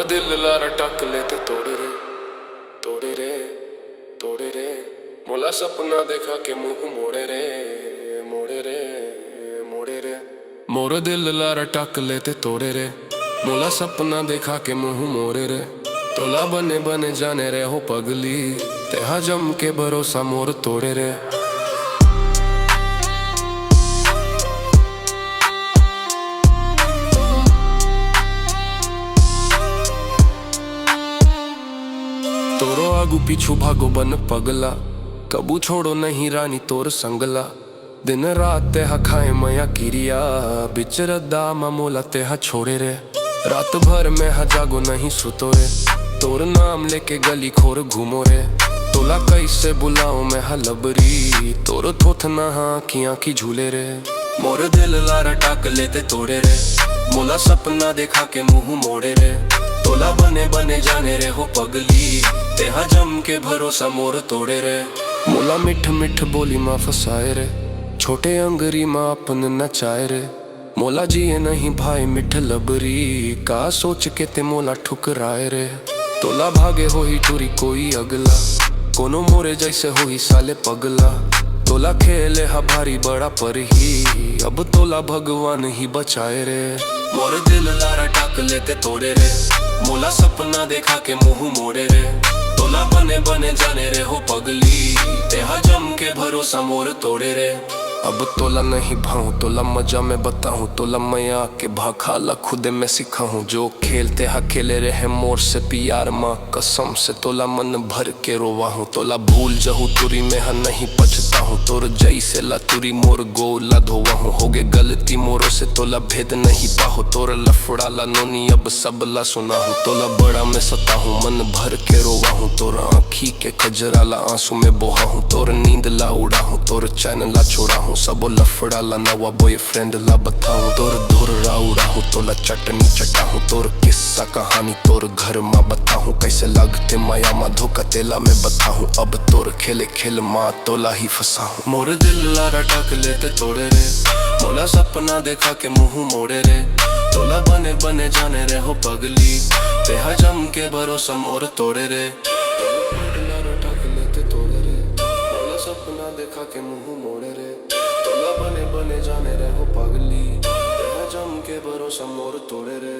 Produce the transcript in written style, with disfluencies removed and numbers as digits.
दिल लारा टक ले ते तोड़े रे तोड़े रे तोड़े रे। मोला सपना देखा के मुंह मोड़े रे मोड़े रे मोड़े रे। मोर दिल लारा टक ले ते तोड़े रे। मोला सपना देखा के मुंह मोड़े रे। तोला बने बने जाने रे हो पगली, तेहा जम के भरोसा मोर तोड़े रे। तोरो आगू पीछू भागो बन पगला, कबू छोड़ो नहीं रानी तोर संगला। दिन रात तेहा खाए मया किरिया, बिचर दामा मोला तेहा छोड़े रे। रात भर में हा जागो नहीं सुतो रे, तोर नाम लेके गली खोर घूमो रे। तोला कैसे बुलाओ मैं हा लबरी, तोर थोथ ना आँखियाँ की झूले रे। मोर दिल लारा टाक लेते तोड़े रे। मोला सपना देखा के मुंह मोड़े रे। तोला बने बने जाने रे हो पगली, तेहा जम के भरोसा मोर तोड़े रे। मोला मिठ मिठ बोली माँ फसाए रे, छोटे अंगरी माँ अपन नचाए रे। मोला जिए नहीं भाई मिठ लबरी, का सोच के ते मोला ठुकराए रे। तोला भागे हो ही टूरी कोई अगला, कोनो मोरे जैसे हो ही साले पगला। तोला खेले हा भारी बड़ा पर ही, अब तोला भगवान ही बचाए रे। मोर दिल लारा टाक लेते तोड़े रे। मोला सपना देखा के मुंह मोड़े रे। तोला बने बने जाने रे हो पगली, तेहा जम के भरोसा मोर तोड़े रे। अब तोला नहीं भाऊं, तोला मजा में बताऊं, तोला मैं आके भाखाला खुदे में सिखा हूँ। जो खेलते हा खेले रहे मोर से प्यार माँ कसम से, तोला मन भर के रोवा हूँ। तोला भूल जहूँ तुरी में हा नहीं पछता हूँ, तोर जैसे ला तुरी मोर गोला धोवा हूँ। हो गे गलती मोरों से तोला भेद नहीं पाहो, तोर लफड़ा ला नोनी अब सब ला सुना हूँ। तोला बड़ा में सता हूँ, मन भर के रोवा हूँ। तोर आँखी के कजरा ला आंसू में बोहा हूँ, तोर नींद ला उड़ा हूँ, तोर चैन ला छोड़ा हूँ। सबो लफड़ा ला नवा बॉयफ्रेंड ला बताऊं, तोर धुर राउड़ा हूँ, तोला चटनी चटा हूँ। तोर किस्सा कहानी तोर घर माँ बताऊं, कैसे लगते माया माँ धोखा तेला में बताऊं। अब तोर खेले खेल माँ तोला ही फंसा हूँ। मोर दिल लारा टाक लेते तोड़े रे। मोला सपना देखा के मुंह मोड़े रे। तोला बने बने जाने रे हो पगली, तेहा जम के भरोसा मोर तोड़े रे। लारा टाक लेते तोड़े रे। मोला सपना देखा के मुंह मोड़े रे। तोला बने बने जाने रे हो पगली, तेहा जम के भरोसा मोर तोड़े रे।